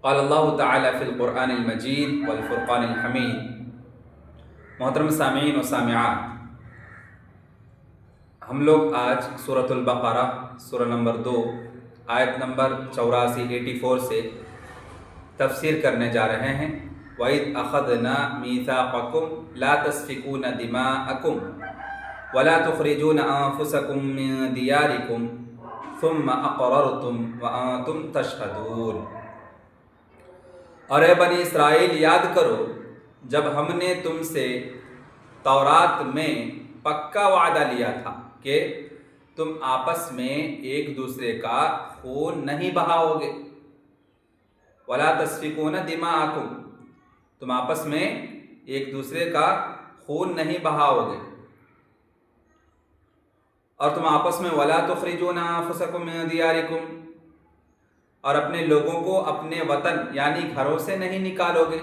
قال اللہ تعالی فی القرآن المجید والفرقان الحمید۔ محترم سامعین و سامعات، ہم لوگ آج سورۃ البقرہ سورہ نمبر 2 آیت نمبر 84 سے تفسیر کرنے جا رہے ہیں۔ وَإِذْ أَخَذْنَا مِيثَاقَكُمْ لَا تَسْفِكُونَ دِمَاءَكُمْ وَلَا تُخْرِجُونَ أَنفُسَكُمْ مِنْ دِيَارِكُمْ ثُمَّ أَقْرَرْتُمْ وَأَنْتُمْ تَشْهَدُونَ۔ اور اے بنی اسرائیل، یاد کرو جب ہم نے تم سے تورات میں پکا وعدہ لیا تھا کہ تم آپس میں ایک دوسرے کا خون نہیں بہاؤ گے۔ وَلَا تَسْفِكُونَ دِمَاءَكُمْ، تم آپس میں ایک دوسرے کا خون نہیں بہاؤ گے، اور تم آپس میں وَلَا تُخْرِجُونَ أَنفُسَكُم مِّن دِيَارِكُمْ، اور اپنے لوگوں کو اپنے وطن یعنی گھروں سے نہیں نکالو گے۔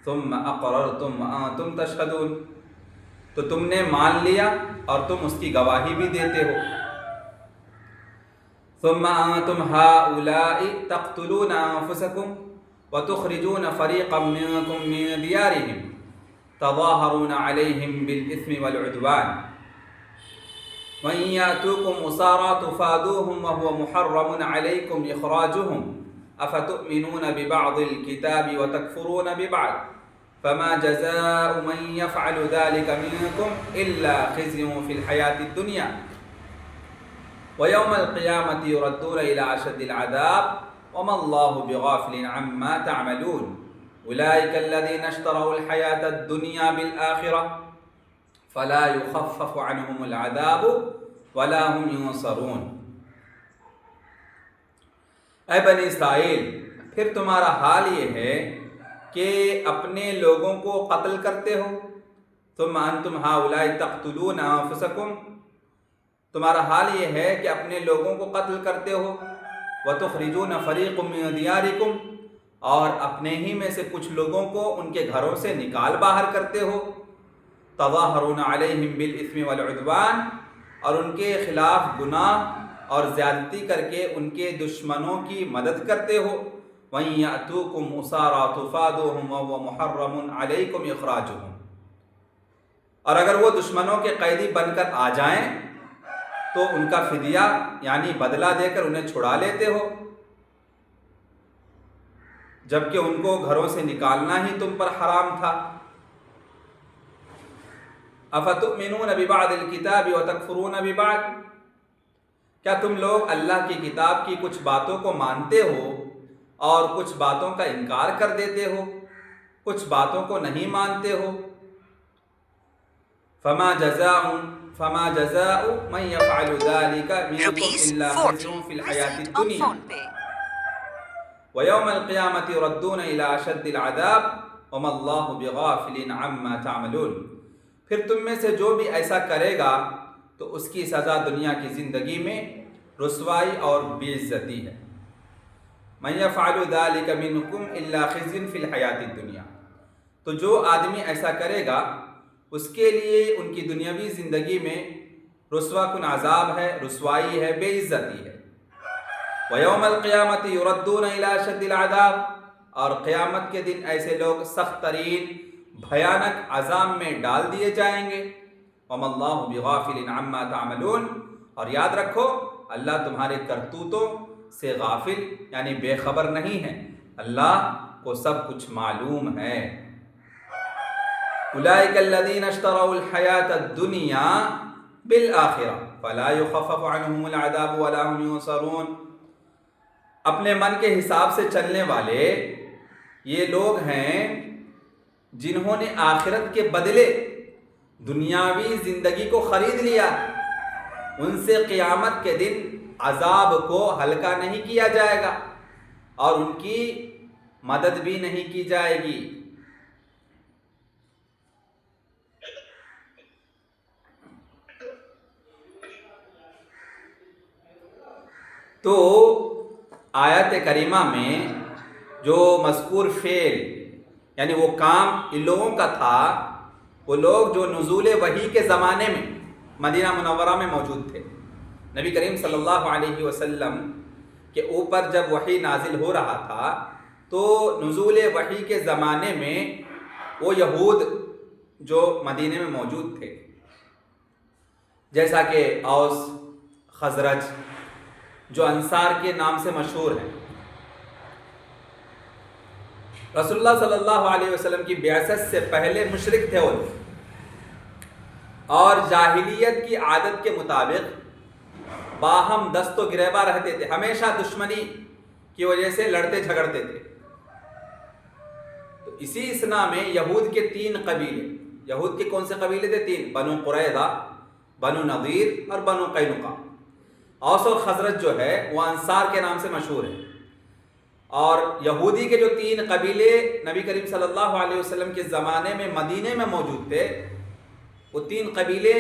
ثُمَّ أَقْرَرْتُمْ وَأَنْتُمْ تَشْهَدُونَ، تو تم نے مان لیا اور تم اس کی گواہی بھی دیتے ہو۔ ثُمَّ أَنْتُمْ هَؤُلَاءِ تَقْتُلُونَ أَنفُسَكُمْ وَتُخْرِجُونَ فَرِيقًا مِّنكُم مِّن دِيَارِهِمْ تَظَاهَرُونَ عَلَيْهِمْ بِالْإِثْمِ وَالْعُدْوَانِ وَإِن يَأْتُوكُمْ أُسَارَىٰ تُفَادُوهُمْ وَهُوَ مُحَرَّمٌ عَلَيْكُمْ إِخْرَاجُهُمْ أَفَتُؤْمِنُونَ بِبَعْضِ الْكِتَابِ وَتَكْفُرُونَ بِبَعْضٍ فَمَا جَزَاءُ مَن يَفْعَلُ ذَلِكَ مِنكُمْ إِلَّا خِزْيٌ فِي الْحَيَاةِ الدُّنْيَا وَيَوْمَ الْقِيَامَةِ يُرَدُّونَ إِلَىٰ أَشَدِّ الْعَذَابِ وَمَا اللَّهُ بِغَافِلٍ عَمَّا تَعْمَلُونَ أُولَٰئِكَ الَّذِينَ اشْتَرَوُا الْحَيَاةَ الدُّنْيَا بِالْآخِرَةِ فَلَا يُخَفَّفُ عَنْهُمُ الْعَذَابُ وَلَا هُمْ يُنصَرُونَ۔ اے بنی اسرائیل، پھر تمہارا حال یہ ہے کہ اپنے لوگوں کو قتل کرتے ہو۔ ثُمَّ أَنْتُمْ هَؤُلَاءِ تَقْتُلُونَ أَنفُسَكُمْ، تمہارا حال یہ ہے کہ اپنے لوگوں کو قتل کرتے ہو۔ وَتُخْرِجُونَ فَرِيقٌ مِّن دِيَارِكُمْ، اور اپنے ہی میں سے کچھ لوگوں کو ان کے گھروں سے نکال باہر کرتے ہو۔ تظاہرون علیہم بالاسم والعدوان، اور ان کے خلاف گناہ اور زیادتی کر کے ان کے دشمنوں کی مدد کرتے ہو۔ وَإِن يَأْتُوكُمْ أُسَارَىٰ تُفَادُوهُمْ وَهُوَ مُحَرَّمٌ عَلَيْكُمْ إِخْرَاجُهُمْ، اور اگر وہ دشمنوں کے قیدی بن کر آ جائیں تو ان کا فدیہ یعنی بدلہ دے کر انہیں چھڑا لیتے ہو، جبکہ ان کو گھروں سے نکالنا ہی تم پر حرام تھا۔ افتؤمنون ببعض الکتاب وتکفرون ببعض، کیا تم لوگ اللہ کی کتاب کی کچھ باتوں کو مانتے ہو اور کچھ باتوں کا انکار کر دیتے ہو، کچھ باتوں کو نہیں مانتے ہو؟ فما جزاء من يفعل ذلك منكم الا خزي في الحياة الدنيا ويوم القيامة يردون الى اشد العذاب وما الله بغافل عما تعملون۔ پھر تم میں سے جو بھی ایسا کرے گا تو اس کی سزا دنیا کی زندگی میں رسوائی اور بے عزتی ہے۔ من يفعل ذلك منكم الا خزي في الحياة الدنيا، تو جو آدمی ایسا کرے گا اس کے لیے ان کی دنیاوی زندگی میں رسوا کن عذاب ہے، رسوائی ہے، بے عزتی ہے۔ وَيَوْمَ الْقِيَامَةِ يُرَدُّونَ إِلَىٰ أَشَدِّ الْعَذَابِ، اور قیامت کے دن ایسے لوگ سخت ترین بھیانک عذاب میں ڈال دیے جائیں گے۔ وَمَا اللَّهُ بِغَافِلٍ عَمَّا تَعْمَلُونَ، اور یاد رکھو اللہ تمہارے کرتوتوں سے غافل یعنی بے خبر نہیں ہے، اللہ کو سب کچھ معلوم ہے۔ أُولَٰئِكَ الَّذِينَ اشْتَرَوُا الْحَيَاةَ الدُّنْيَا بِالْآخِرَةِ فَلَا يُخَفَّفُ عَنْهُمُ الْعَذَابُ وَلَا هُمْ يُنصَرُونَ۔ اپنے من کے حساب سے چلنے والے یہ لوگ ہیں جنہوں نے آخرت کے بدلے دنیاوی زندگی کو خرید لیا، ان سے قیامت کے دن عذاب کو ہلکا نہیں کیا جائے گا اور ان کی مدد بھی نہیں کی جائے گی۔ تو آیت کریمہ میں جو مذکور فعل یعنی وہ کام ان لوگوں کا تھا، وہ لوگ جو نزول وحی کے زمانے میں مدینہ منورہ میں موجود تھے، نبی کریم صلی اللہ علیہ وسلم کے اوپر جب وحی نازل ہو رہا تھا تو نزول وحی کے زمانے میں وہ یہود جو مدینے میں موجود تھے، جیسا کہ اوس، خزرج، جو انصار کے نام سے مشہور ہیں، رسول اللہ صلی اللہ علیہ وسلم کی بعثت سے پہلے مشرک تھے وہ لوگ، اور جاہلیت کی عادت کے مطابق باہم دست و گریباں رہتے تھے، ہمیشہ دشمنی کی وجہ سے لڑتے جھگڑتے تھے۔ تو اسی اسنا میں یہود کے 3 قبیلے، یہود کے کون سے قبیلے تھے؟ 3، بنو قریظہ، بنو نضیر اور بنو قینقاع۔ اوس اور خزرج جو ہے وہ انصار کے نام سے مشہور ہے، اور یہودی کے جو 3 قبیلے نبی کریم صلی اللہ علیہ وسلم کے زمانے میں مدینے میں موجود تھے، وہ 3 قبیلے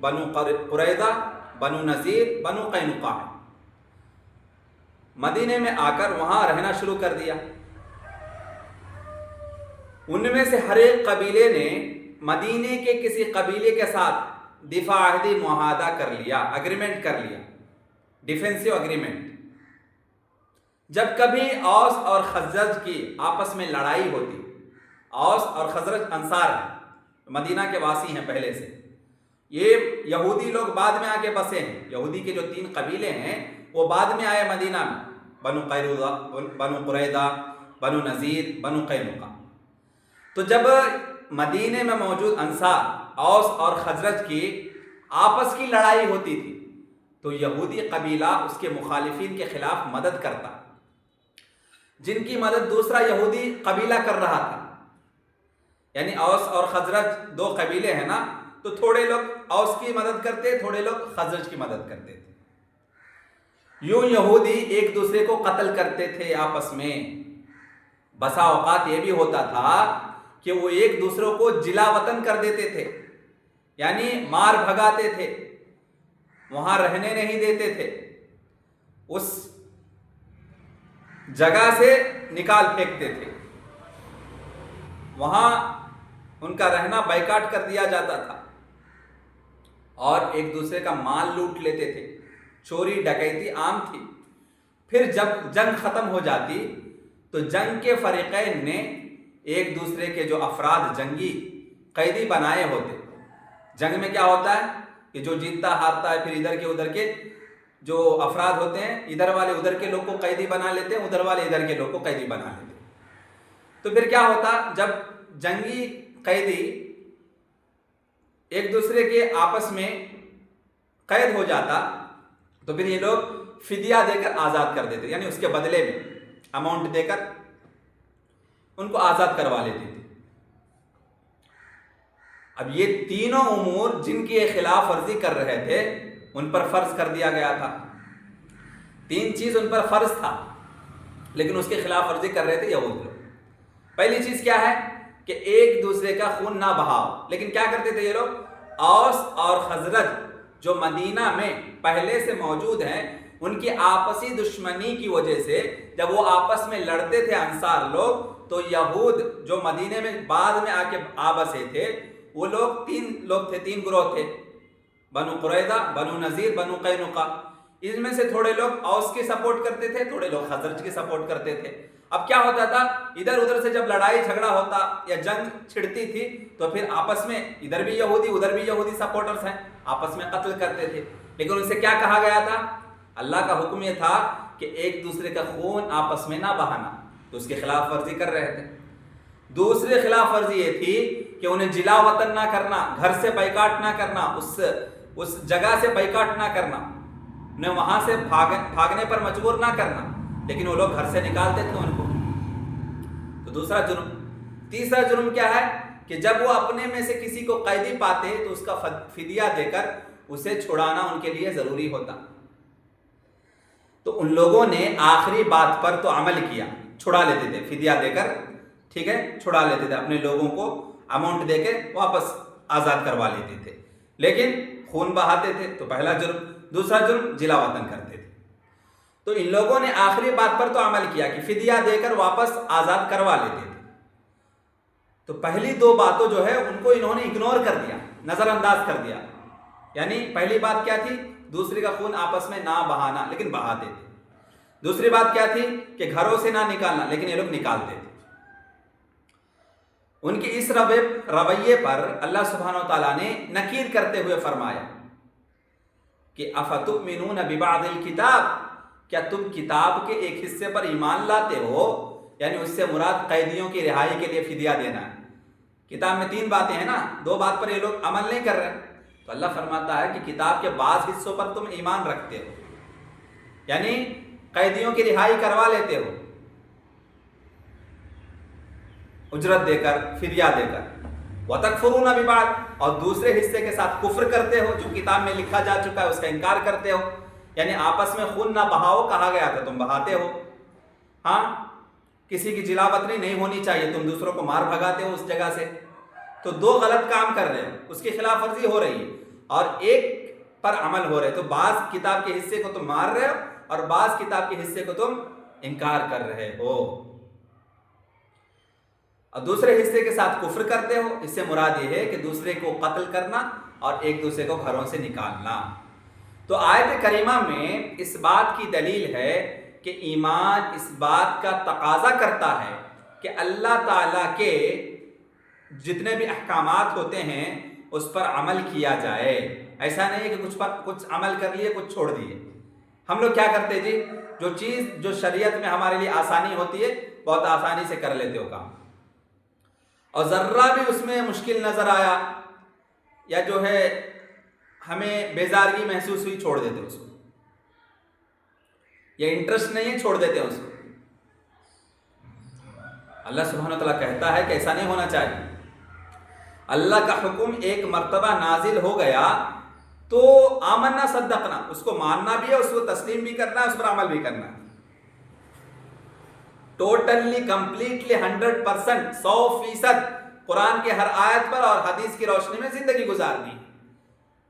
بنو قریظہ، بنو نذیر، بنو قینقاع ہیں۔ مدینے میں آ کر وہاں رہنا شروع کر دیا۔ ان میں سے ہر ایک قبیلے نے مدینے کے کسی قبیلے کے ساتھ دفاع عہدی معاہدہ کر لیا، اگریمنٹ کر لیا، ڈیفینسو اگریمنٹ۔ جب کبھی اوس اور خزرج کی آپس میں لڑائی ہوتی، اوس اور خزرج انصار ہیں، مدینہ کے واسی ہیں پہلے سے، یہ یہودی لوگ بعد میں آ کے بسے ہیں، یہودی کے جو 3 قبیلے ہیں وہ بعد میں آئے مدینہ میں، بنو قریظہ، بنو نذیر، بنو قینقاع۔ تو جب مدینے میں موجود انصار، اوس اور خزرج کی آپس کی لڑائی ہوتی تھی تو یہودی قبیلہ اس کے مخالفین کے خلاف مدد کرتا، جن کی مدد دوسرا یہودی قبیلہ کر رہا تھا۔ یعنی اوس اور خزرج 2 قبیلے ہیں نا، تو تھوڑے لوگ اوس کی مدد کرتے، تھوڑے لوگ خزرج کی مدد کرتے تھے۔ یوں یہودی ایک دوسرے کو قتل کرتے تھے آپس میں۔ بسا اوقات یہ بھی ہوتا تھا کہ وہ ایک دوسرے کو جلا وطن کر دیتے تھے، یعنی مار بھگاتے تھے، وہاں رہنے نہیں دیتے تھے، اس جگہ سے نکال پھینکتے تھے، وہاں ان کا رہنا بائیکاٹ کر دیا جاتا تھا، اور ایک دوسرے کا مال لوٹ لیتے تھے، چوری ڈکیتی عام تھی۔ پھر جب جنگ ختم ہو جاتی تو جنگ کے فریقین نے ایک دوسرے کے جو افراد جنگی قیدی بنائے ہوتے۔ جنگ میں کیا ہوتا ہے کہ جو جیتتا ہارتا ہے، پھر ادھر کے ادھر کے جو افراد ہوتے ہیں، ادھر والے ادھر کے لوگ کو قیدی بنا لیتے ہیں، ادھر والے ادھر کے لوگ کو قیدی بنا لیتے ہیں۔ تو پھر کیا ہوتا، جب جنگی قیدی ایک دوسرے کے آپس میں قید ہو جاتا تو پھر یہ لوگ فدیہ دے کر آزاد کر دیتے، یعنی اس کے بدلے میں اماؤنٹ دے کر ان کو آزاد کروا لیتے تھے۔ اب یہ تینوں امور جن کی خلاف ورزی کر رہے تھے ان پر فرض کر دیا گیا تھا۔ 3 چیز ان پر فرض تھا لیکن اس کی خلاف ورزی کر رہے تھے یہود لوگ۔ پہلی چیز کیا ہے کہ ایک دوسرے کا خون نہ بہاؤ، لیکن کیا کرتے تھے یہ لوگ؟ اوس اور خزرج جو مدینہ میں پہلے سے موجود ہیں، ان کی آپسی دشمنی کی وجہ سے جب وہ آپس میں لڑتے تھے انصار لوگ، تو یہود جو مدینے میں بعد میں آ کے بسے تھے، وہ لوگ 3 لوگ تھے، 3 گروہ تھے، بنو قریظہ، بنو نذیر، بنو قینقاع۔ ان میں سے تھوڑے لوگ اوس کی سپورٹ کرتے تھے، تھوڑے لوگ خزرج کی سپورٹ کرتے تھے۔ اب کیا ہوتا تھا، ادھر ادھر سے جب لڑائی جھگڑا ہوتا یا جنگ چھڑتی تھی تو پھر آپس میں ادھر بھی یہودی ادھر بھی یہودی سپورٹرز ہیں، آپس میں قتل کرتے تھے۔ لیکن ان سے کیا کہا گیا تھا؟ اللہ کا حکم یہ تھا کہ ایک دوسرے کا خون آپس میں نہ بہانا، تو اس کی خلاف ورزی کر رہے تھے۔ دوسری خلاف ورزی یہ تھی کہ انہیں جلا وطن نہ کرنا، گھر سے بائیکاٹ نہ کرنا، اس جگہ سے بائیکاٹ نہ کرنا، انہیں وہاں سے بھاگنے پر مجبور نہ کرنا، لیکن وہ لوگ گھر سے نکالتے تھے ان کو۔ تو دوسرا جرم۔ تیسرا جرم کیا ہے کہ جب وہ اپنے میں سے کسی کو قیدی پاتے تو اس کا فدیہ دے کر اسے چھڑانا ان کے لیے ضروری ہوتا۔ تو ان لوگوں نے آخری بات پر تو عمل کیا، چھڑا لیتے تھے فدیہ دے کر، ٹھیک ہے، چھڑا لیتے تھے اپنے لوگوں کو، اماؤنٹ دے کے واپس آزاد کروا لیتے تھے، لیکن خون بہاتے تھے، تو پہلا جرم۔ دوسرا جرم جلا وطن کرتے تھے۔ تو ان لوگوں نے آخری بات پر تو عمل کیا کہ فدیہ دے کر واپس آزاد کروا لیتے تھے۔ تو پہلی 2 باتوں جو ہے ان کو انہوں نے اگنور کر دیا، نظر انداز کر دیا۔ یعنی پہلی بات کیا تھی؟ دوسرے کا خون آپس میں نہ بہانا، لیکن بہاتے تھے۔ دوسری بات کیا تھی کہ گھروں سے نہ نکالنا، لیکن یہ لوگ نکالتے تھے۔ ان کے اس رویے پر اللہ سبحانہ و تعالیٰ نے نکیر کرتے ہوئے فرمایا کہ افتؤمنون ببعض الکتاب، کیا تم کتاب کے ایک حصے پر ایمان لاتے ہو؟ یعنی اس سے مراد قیدیوں کی رہائی کے لیے فدیہ دینا ہے۔ کتاب میں 3 باتیں ہیں نا، 2 بات پر یہ لوگ عمل نہیں کر رہے، تو اللہ فرماتا ہے کہ کتاب کے بعض حصوں پر تم ایمان رکھتے ہو، یعنی قیدیوں کی رہائی کروا لیتے ہو اجرت دے کر، فدیہ دے کر، وَتَكْفُرُونَ بِبَعْضٍ، اور دوسرے حصے کے ساتھ کفر کرتے ہو، جو کتاب میں لکھا جا چکا ہے اس کا انکار کرتے ہو، یعنی آپس میں خون نہ بہاؤ کہا گیا تھا، تم بہاتے ہو۔ ہاں، کسی کی جلا وطنی نہیں ہونی چاہیے، تم دوسروں کو مار بھگاتے ہو اس جگہ سے، تو 2 غلط کام کر رہے ہو، اس کی خلاف ورزی ہو رہی ہے اور ایک پر عمل ہو رہے، تو بعض کتاب کے حصے کو تم مار رہے ہو اور بعض کتاب کے حصے کو تم انکار کر رہے ہو، اور دوسرے حصے کے ساتھ کفر کرتے ہو۔ اس سے مراد یہ ہے کہ دوسرے کو قتل کرنا اور ایک دوسرے کو گھروں سے نکالنا۔ تو آیت کریمہ میں اس بات کی دلیل ہے کہ ایمان اس بات کا تقاضا کرتا ہے کہ اللہ تعالیٰ کے جتنے بھی احکامات ہوتے ہیں اس پر عمل کیا جائے۔ ایسا نہیں ہے کہ کچھ عمل کر لیے، کچھ چھوڑ دیے۔ ہم لوگ کیا کرتے جی، جو چیز جو شریعت میں ہمارے لیے آسانی ہوتی ہے بہت آسانی سے کر لیتے ہو کام، اور ذرہ بھی اس میں مشکل نظر آیا یا جو ہے ہمیں بیزارگی محسوس ہوئی، چھوڑ دیتے اس کو، یا انٹرسٹ نہیں ہے، چھوڑ دیتے ہیں اس کو۔ اللہ سبحانہ وتعالیٰ کہتا ہے کہ ایسا نہیں ہونا چاہیے۔ اللہ کا حکم ایک مرتبہ نازل ہو گیا تو آمنا صدقنا، اس کو ماننا بھی ہے، اس کو تسلیم بھی کرنا ہے، اس پر عمل بھی کرنا ہے، ٹوٹلی کمپلیٹلی 100%، 100% قرآن کے ہر آیت پر اور حدیث کی روشنی میں زندگی گزارنی۔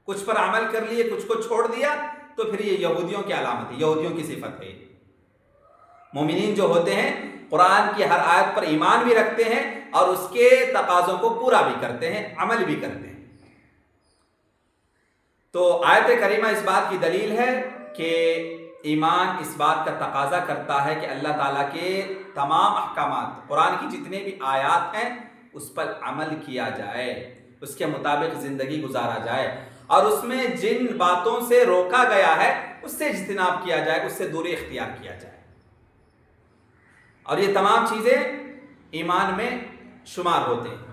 کچھ پر عمل کر لیے، کچھ کو چھوڑ دیا تو پھر یہ یہودیوں کی علامت ہے، یہودیوں کی صفت ہے۔ مومنین جو ہوتے ہیں قرآن کی ہر آیت پر ایمان بھی رکھتے ہیں اور اس کے تقاضوں کو پورا بھی کرتے ہیں، عمل بھی کرتے ہیں۔ تو آیت کریمہ اس بات کی دلیل ہے کہ ایمان اس بات کا تقاضا کرتا ہے کہ اللہ تعالیٰ کے تمام احکامات، قرآن کی جتنے بھی آیات ہیں اس پر عمل کیا جائے، اس کے مطابق زندگی گزارا جائے، اور اس میں جن باتوں سے روکا گیا ہے اس سے اجتناب کیا جائے، اس سے دوری اختیار کیا جائے۔ اور یہ تمام چیزیں ایمان میں شمار ہوتے ہیں۔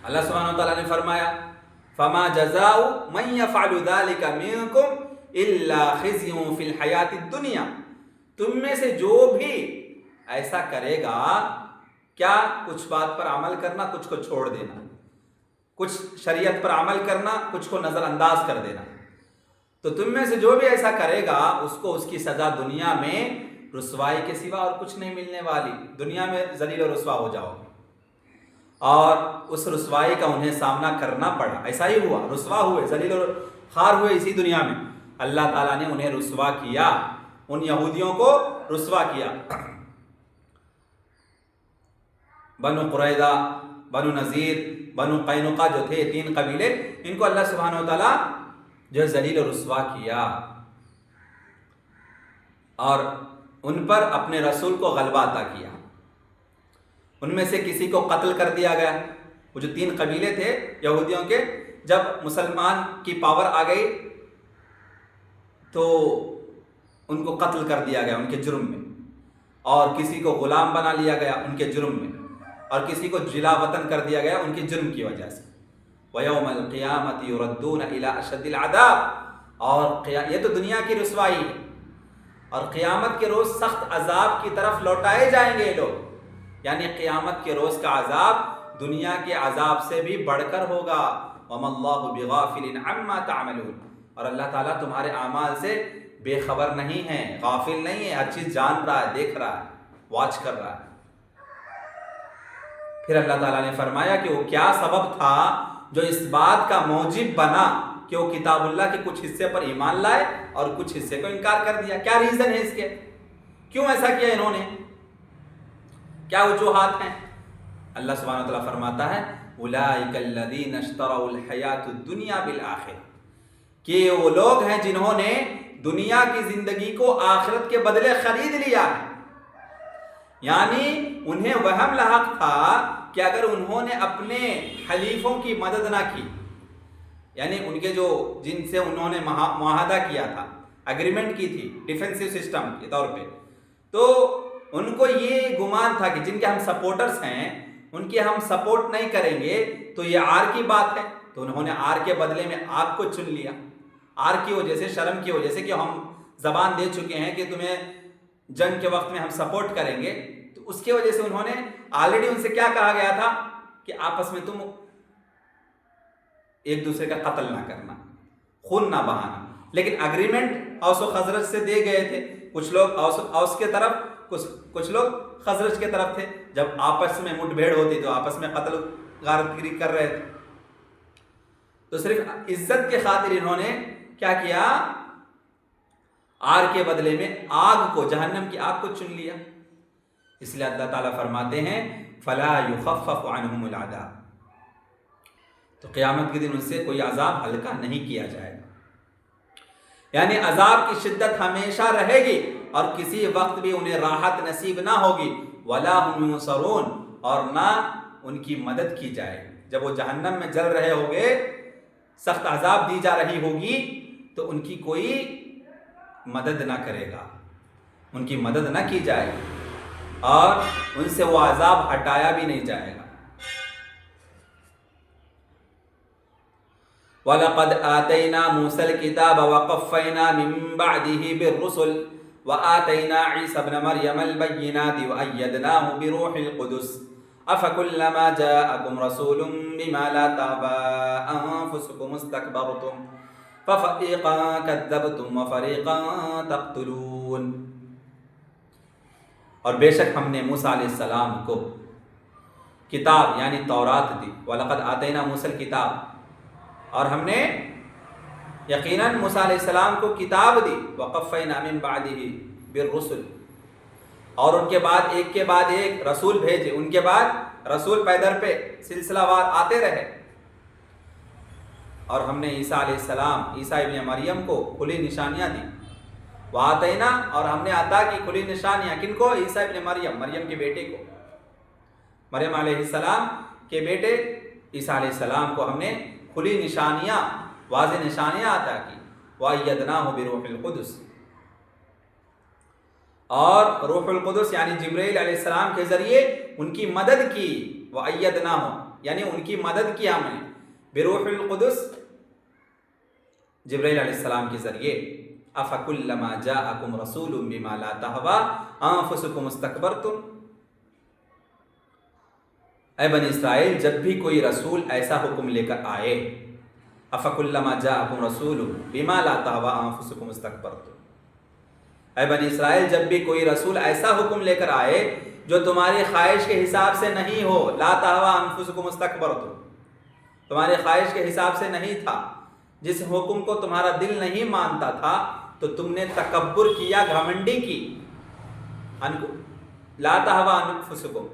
اللہ سبحانہ وتعالیٰ نے فرمایا فَمَا جَزَاءُ مَن يَفْعَلُ ذَلِكَ مِنكُمْ إِلَّا خِزْيٌ فِي الْحَيَاةِ الدُّنْيَا، تم میں سے جو بھی ایسا کرے گا، کیا کچھ بات پر عمل کرنا، کچھ کو چھوڑ دینا، کچھ شریعت پر عمل کرنا، کچھ کو نظر انداز کر دینا، تو تم میں سے جو بھی ایسا کرے گا اس کو اس کی سزا دنیا میں رسوائی کے سوا اور کچھ نہیں ملنے والی، دنیا میں ذلیل و رسوا ہو جاؤ گے، اور اس رسوائی کا انہیں سامنا کرنا پڑا۔ ایسا ہی ہوا، رسوا ہوئے، ذلیل و خوار ہوئے اسی دنیا میں، اللہ تعالیٰ نے انہیں رسوا کیا، ان یہودیوں کو رسوا کیا۔ بنو قریظہ، بنو نذیر، بنو قینقاع جو تھے، 3 قبیلے، ان کو اللہ سبحانہ وتعالیٰ جو ہے ذلیل و رسوا کیا، اور ان پر اپنے رسول کو غلبہ عطا کیا۔ ان میں سے کسی کو قتل کر دیا گیا، وہ جو 3 قبیلے تھے یہودیوں کے، جب مسلمان کی پاور آ گئی تو ان کو قتل کر دیا گیا ان کے جرم میں، اور کسی کو غلام بنا لیا گیا ان کے جرم میں، اور کسی کو جلا وطن کر دیا گیا ان کے جرم کی وجہ سے۔ وَيَوْمَ الْقِيَامَةِ يُرَدُّونَ إِلَىٰ أَشَدِّ الْعَذَابِ، اور یہ تو دنیا کی رسوائی ہے، اور قیامت کے روز سخت عذاب کی طرف لوٹائے جائیں گے یہ لوگ، یعنی قیامت کے روز کا عذاب دنیا کے عذاب سے بھی بڑھ کر ہوگا۔ وَمَا اللَّهُ بِغَافِلٍ عَمَّا تَعْمَلُونَ، اور اللہ تعالیٰ تمہارے اعمال سے بے خبر نہیں ہے، غافل نہیں ہے، ہر چیز جان رہا ہے، دیکھ رہا ہے، واچ کر رہا ہے۔ پھر اللہ تعالیٰ نے فرمایا کہ وہ کیا سبب تھا جو اس بات کا موجب بنا کہ وہ کتاب اللہ کے کچھ حصے پر ایمان لائے اور کچھ حصے کو انکار کر دیا، کیا ریزن ہے اس کے، کیوں ایسا کیا انہوں نے، کیا وجوہات ہیں؟ اللہ سبحانہ وتعالیٰ فرماتا ہے اولئک الذین اشتروا الحیاۃ الدنیا بالآخرہ، کہ وہ لوگ ہیں جنہوں نے دنیا کی زندگی کو آخرت کے بدلے خرید لیا ہے. یعنی انہیں وہم لاحق تھا کہ اگر انہوں نے اپنے حلیفوں کی مدد نہ کی، یعنی ان کے جو جن سے انہوں نے معاہدہ کیا تھا، اگریمنٹ کی تھی ڈیفینسو سسٹم کے طور پہ، تو ان کو یہ گمان تھا کہ جن کے ہم سپورٹرز ہیں ان کی ہم سپورٹ نہیں کریں گے تو یہ عار کی بات ہے. تو انہوں نے عار کے بدلے میں آگ کو چن لیا. عار کی وجہ سے، شرم کی وجہ سے کہ ہم زبان دے چکے ہیں کہ تمہیں جنگ کے وقت میں ہم سپورٹ کریں گے، تو اس کی وجہ سے انہوں نے آلریڈی ان سے کیا کہا گیا تھا کہ آپس میں تم ایک دوسرے کا قتل نہ کرنا، خون نہ بہانا. لیکن اگریمنٹ اوس و خزرج سے دے گئے تھے. کچھ لوگ اوس کے طرف، کچھ لوگ خزرج کے طرف تھے. جب آپس میں مٹ بھیڑ ہوتی تو آپس میں قتل غارت گری کر رہے تھے. تو صرف عزت کے خاطر انہوں نے کیا کیا، آر کے بدلے میں آگ کو، جہنم کی آگ کو چن لیا. اس لیے اللہ تعالیٰ فرماتے ہیں فَلَا يُخَفَّفُ عَنْهُمُ الْعَذَابُ، تو قیامت کے دن ان سے کوئی عذاب ہلکا نہیں کیا جائے گا. یعنی عذاب کی شدت ہمیشہ رہے گی اور کسی وقت بھی انہیں راحت نصیب نہ ہوگی. وَلَا هُمْ يُنصَرُونَ، اور نہ ان کی مدد کی جائے گی. جب وہ جہنم میں جل رہے ہوں گے، سخت عذاب دی جا رہی ہوگی، تو ان کی کوئی مدد نہ کرے گا، ان کی مدد نہ کی جائے گی اور ان سے وہ عذاب ہٹایا بھی نہیں جائے گا. وَلَقَدْ آتَيْنَا مُوسَى الْكِتَابَ وَقَفَّيْنَا مِن بَعْدِهِ بِالرُّسُلِ وَآتَيْنَا عِيسَى ابْنَ مَرْيَمَ الْبَيِّنَاتِ وَأَيَّدْنَاهُ بِرُوحِ الْقُدُسِ أَفَكُلَّمَا جَاءَكُمْ رَسُولٌ بِمَا لَا تَهْوَىٰ أَنفُسُكُمُ اسْتَكْبَرْتُمْ فَفَرِيقًا كَذَّبْتُمْ وَفَرِيقًا تَقْتُلُونَ. اور بے شک ہم نے موسیٰ علیہ السلام کو کتاب یعنی تورات دی. وَلَقَدْ آتَيْنَا مُوسَى الْكِتَابَ، اور ہم نے یقیناً موسیٰ علیہ السلام کو کتاب دی. وَقَفَّيْنَا مِن بَعْدِهِ بِالرُّسُلِ، اور ان کے بعد ایک کے بعد ایک رسول بھیجے، ان کے بعد رسول پیدر پہ سلسلہ وار آتے رہے. اور ہم نے عیسیٰ علیہ السلام، عیسیٰ ابن مریم کو کھلی نشانیاں دی. وَآتَيْنَا، اور ہم نے عطا کی کھلی نشانیاں. کن کو؟ عیسیٰ ابن مریم، مریم کے بیٹے کو. مریم علیہ السلام کے بیٹے عیسیٰ علیہ السلام کو ہم نے کھلی نشانیاں، واضح نشانیاں عطا کی. وَأَيَّدْنَاهُ بِرُوحِ الْقُدُسِ، اور روح القدس یعنی جبرائیل علیہ السلام کے ذریعے ان کی مدد کی. وَأَيَّدْنَاهُ، یعنی ان کی مدد کی ہم نے بروح القدس، جبرائیل علیہ السلام کے ذریعے. أَفَكُلَّمَا جَاءَكُمْ رَسُولٌ بِمَا لَا تَهْوَىٰ أَنفُسُكُمُ اسْتَكْبَرْتُمْ. اے بنی اسرائیل، جب بھی کوئی رسول ایسا حکم لے کر آئے، أَفَكُلَّمَا جَاءَكُمْ رَسُولٌ بِمَا لَا تَهْوَىٰ أَنفُسُكُمُ اسْتَكْبَرْتُمْ. اے بنی اسرائیل، جب بھی کوئی رسول ایسا حکم لے کر آئے جو تمہاری خواہش کے حساب سے نہیں ہو، لا تہوا انفسکم استکبرتم، تمہاری خواہش کے حساب سے نہیں تھا، جس حکم کو تمہارا دل نہیں مانتا تھا، تو تم نے تکبر کیا، گھمنڈی کی. لا تہوا انفسکم،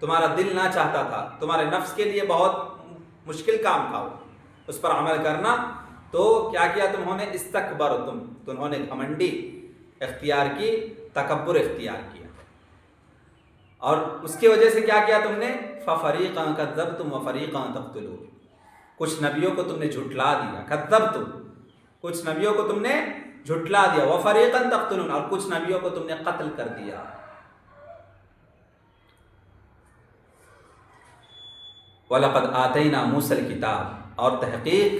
تمہارا دل نہ چاہتا تھا، تمہارے نفس کے لیے بہت مشکل کام تھا اس پر عمل کرنا. تو کیا کیا تمہوں نے؟ استکبرتم، تمہوں نے گھمنڈی اختیار کی، تکبر اختیار کیا. اور اس کی وجہ سے کیا کیا تم نے؟ فَفَرِيقًا كَذَّبْتُمْ وَفَرِيقًا تَقْتُلُونَ، کچھ نبیوں کو تم نے جھٹلا دیا. کذبتم، کچھ نبیوں کو تم نے جھٹلا دیا. وَفَرِيقًا تَقْتُلُونَ، اور کچھ نبیوں کو تم نے قتل کر دیا. وَلَقَدْ آتَيْنَا مُوسَى الْكِتَابَ، اور تحقیق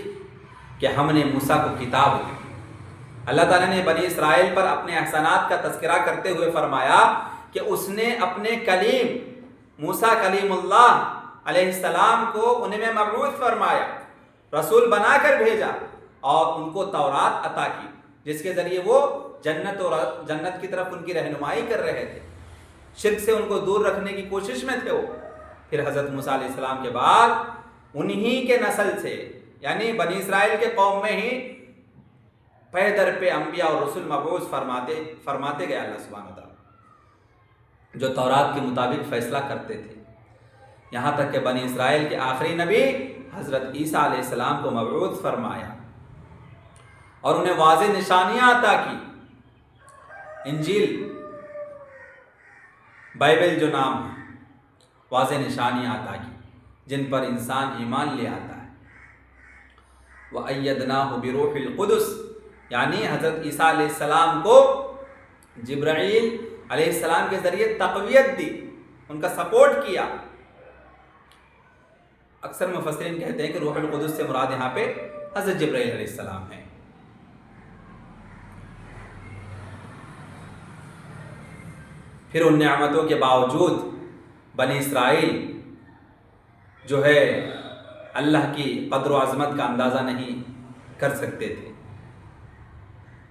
کہ ہم نے موسیٰ کو کتاب دی. اللہ تعالیٰ نے بنی اسرائیل پر اپنے احسانات کا تذکرہ کرتے ہوئے فرمایا کہ اس نے اپنے کلیم موسیٰ کلیم اللہ علیہ السلام کو انہیں میں مبعوث فرمایا، رسول بنا کر بھیجا، اور ان کو تورات عطا کی، جس کے ذریعے وہ جنت کی طرف ان کی رہنمائی کر رہے تھے. شرک سے ان کو دور رکھنے کی کوشش میں تھے وہ. پھر حضرت موسیٰ علیہ السلام کے بعد انہی کے نسل سے، یعنی بنی اسرائیل کے قوم میں ہی پہ در پہ انبیاء اور رسول مبعوث فرماتے گئے اللہ سبحانہ وتعالیٰ، جو تورات کے مطابق فیصلہ کرتے تھے. یہاں تک کہ بنی اسرائیل کے آخری نبی حضرت عیسیٰ علیہ السلام کو مبعوث فرمایا. اور انہیں واضح نشانیاں عطا کی. انجیل بائبل جو نام ہے، واضح نشانیاں عطا کی جن پر انسان ایمان لے آتا ہے. وَأَيَّدْنَاهُ بِرُوحِ الْقُدُسِ یعنی حضرت عیسیٰ علیہ السلام کو جبرائیل علیہ السلام کے ذریعے تقویت دی، ان کا سپورٹ کیا. اکثر مفسرین کہتے ہیں کہ روح القدس سے مراد یہاں پہ حضرت جبرائیل علیہ السلام ہے. پھر ان نعمتوں کے باوجود بنی اسرائیل جو ہے اللہ کی قدر و عظمت کا اندازہ نہیں کر سکتے تھے.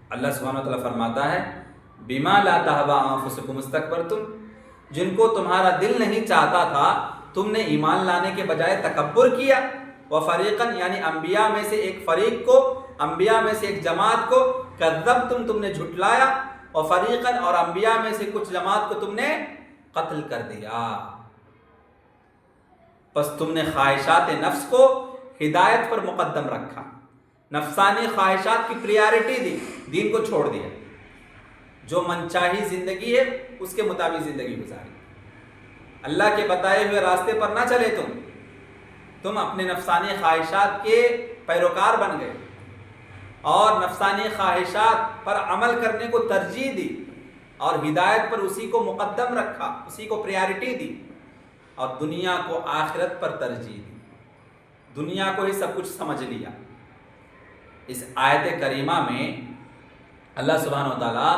اللہ سبحانہ و تعالیٰ فرماتا ہے بما لا تہویٰ انفسکم استکبرتم، جن کو تمہارا دل نہیں چاہتا تھا تم نے ایمان لانے کے بجائے تکبر کیا. وفریقاً یعنی انبیاء میں سے ایک فریق کو، انبیاء میں سے ایک جماعت کو کذبتم تم نے جھٹلایا، وفریقاً اور انبیاء میں سے کچھ جماعت کو تم نے قتل کر دیا. پس تم نے خواہشات نفس کو ہدایت پر مقدم رکھا، نفسانی خواہشات کی پریارٹی دی، دین کو چھوڑ دیا. جو منچاہی زندگی ہے اس کے مطابق زندگی گزاری. اللہ کے بتائے ہوئے راستے پر نہ چلے تم اپنے نفسانی خواہشات کے پیروکار بن گئے اور نفسانی خواہشات پر عمل کرنے کو ترجیح دی اور ہدایت پر اسی کو مقدم رکھا، اسی کو پریارٹی دی اور دنیا کو آخرت پر ترجیح دی. دنیا کو ہی سب کچھ سمجھ لیا. اس آیت کریمہ میں اللہ سبحانہ و تعالیٰ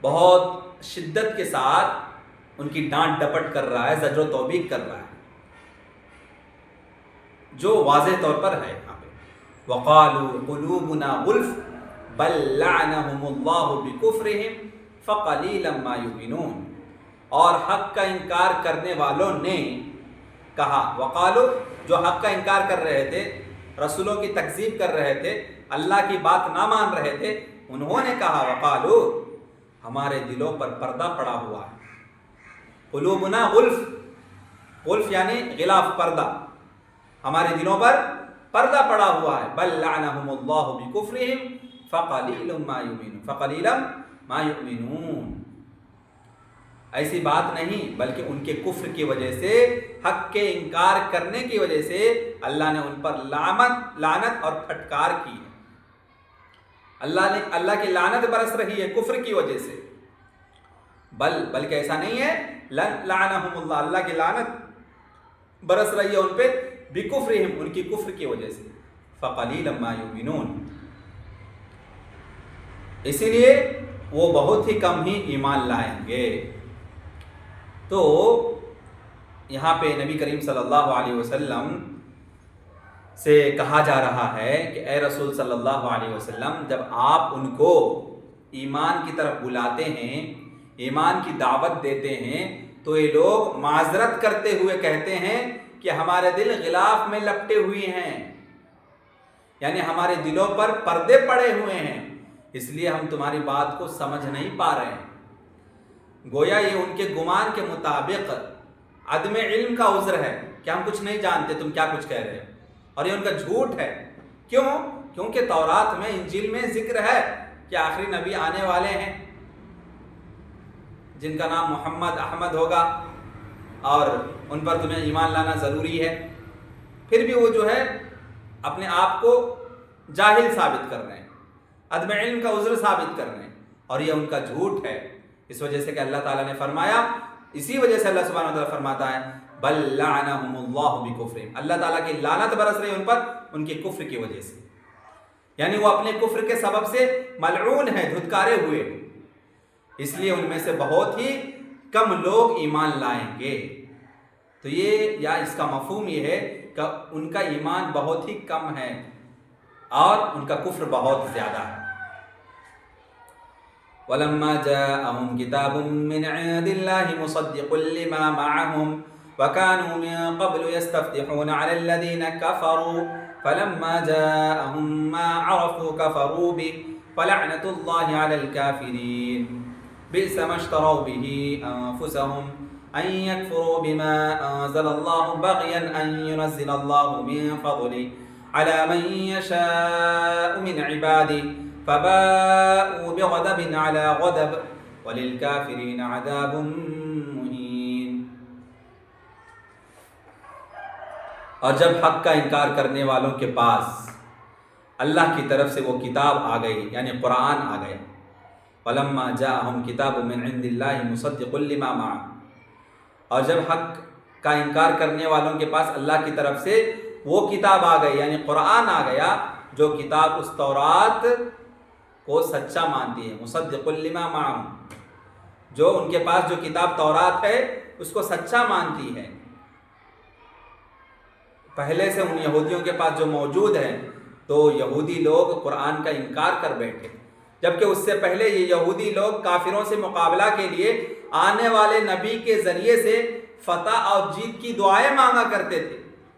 بہت شدت کے ساتھ ان کی ڈانٹ ڈپٹ کر رہا ہے، زجر و توبیخ کر رہا ہے، جو واضح طور پر ہے یہاں پہ. وَقَالُوا قُلُوبُنَا غُلْفٌ بَلْ لَعَنَهُمُ اللَّهُ بِكُفْرِهِمْ فَقَلِيلًا مَا يُؤْمِنُونَ. اور حق کا انکار کرنے والوں نے کہا، وقالو جو حق کا انکار کر رہے تھے، رسولوں کی تکذیب کر رہے تھے، اللہ کی بات نہ مان رہے تھے، انہوں نے کہا وقالو ہمارے دلوں پر پردہ پڑا ہوا ہے. قلوبنا غلف، غلف یعنی غلاف، پردہ، ہمارے دلوں پر پردہ پڑا ہوا ہے. بل لعنہم اللہ بکفرہم فقلیلا ما یؤمنون، فقلیلا ما یؤمنون. ایسی بات نہیں بلکہ ان کے کفر کی وجہ سے، حق کے انکار کرنے کی وجہ سے اللہ نے ان پر لعنت اور پھٹکار کی ہے. اللہ کی لعنت برس رہی ہے کفر کی وجہ سے. بلکہ ایسا نہیں ہے، لعنہم اللہ، اللہ کی لعنت برس رہی ہے ان پہ بکفرہم، ان کی کفر کی وجہ سے. فقلیلا ما یؤمنون، اسی لیے وہ بہت ہی کم ہی ایمان لائیں گے. تو یہاں پہ نبی کریم صلی اللہ علیہ وسلم سے کہا جا رہا ہے کہ اے رسول صلی اللہ علیہ وسلم، جب آپ ان کو ایمان کی طرف بلاتے ہیں، ایمان کی دعوت دیتے ہیں، تو یہ لوگ معذرت کرتے ہوئے کہتے ہیں کہ ہمارے دل غلاف میں لپٹے ہوئے ہیں، یعنی ہمارے دلوں پر پردے پڑے ہوئے ہیں، اس لیے ہم تمہاری بات کو سمجھ نہیں پا رہے ہیں. گویا یہ ان کے گمان کے مطابق عدم علم کا عذر ہے کہ ہم کچھ نہیں جانتے، تم کیا کچھ کہہ رہے ہو. اور یہ ان کا جھوٹ ہے. کیوں؟ کیونکہ تورات میں، انجیل میں ذکر ہے کہ آخری نبی آنے والے ہیں جن کا نام محمد احمد ہوگا اور ان پر تمہیں ایمان لانا ضروری ہے. پھر بھی وہ جو ہے اپنے آپ کو جاہل ثابت کر رہے ہیں، عدم علم کا عذر ثابت کر رہے ہیں، اور یہ ان کا جھوٹ ہے. اس وجہ سے کہ اللہ تعالیٰ نے فرمایا، اسی وجہ سے اللہ سبحانہ وتعالیٰ فرماتا ہے بل لعنہم اللہ بکفرہم، اللہ تعالیٰ کی لعنت برس رہی ہے ان پر ان کے کفر کی وجہ سے، یعنی وہ اپنے کفر کے سبب سے ملعون ہے، دھتکارے ہوئے، اس لیے ان میں سے بہت ہی کم لوگ ایمان لائیں گے. تو یہ یا اس کا مفہوم یہ ہے کہ ان کا ایمان بہت ہی کم ہے اور ان کا کفر بہت زیادہ ہے. وَلَمَّا جَاءَهُمْ كِتَابٌ مِّنْ عِندِ اللَّهِ مُصَدِّقٌ لِّمَا مَعَهُمْ وَكَانُوا مِن قَبْلُ يَسْتَفْتِحُونَ عَلَى الَّذِينَ كَفَرُوا فَلَمَّا جَاءَهُم مَّا عَرَفُوا كَفَرُوا بِهِ فَلَعْنَةُ اللَّهِ عَلَى الْكَافِرِينَ. بِئْسَ مَا اشْتَرَوْا بِهِ أَنفُسَهُمْ أَن يَكْفُرُوا بِمَا أَنزَلَ اللَّهُ بَغْيًا أَن يُنَزِّلَ اللَّهُ مِن فَضْلِهِ عَلَى مَن يَشَاءُ مِنْ عِبَادِهِ فباءوا بغضب على غضب وللكافرين عذاب مهين۔ اور جب حق کا انکار کرنے والوں کے پاس اللہ کی طرف سے وہ کتاب آ گئی، یعنی قرآن آ گیا، فلما جاءہم کتاب من عند اللہ مصدق لما معہم، اور جب حق کا انکار کرنے والوں کے پاس اللہ کی طرف سے وہ کتاب آ گئی، یعنی قرآن آ گیا جو کتاب اس تورات کو سچا مانتی ہے، مصدق لما معہم، جو ان کے پاس جو کتاب تورات ہے اس کو سچا مانتی ہے، پہلے سے ان یہودیوں کے پاس جو موجود ہے، تو یہودی لوگ قرآن کا انکار کر بیٹھے، جبکہ اس سے پہلے یہ یہودی لوگ کافروں سے مقابلہ کے لیے آنے والے نبی کے ذریعے سے فتح اور جیت کی دعائیں مانگا کرتے تھے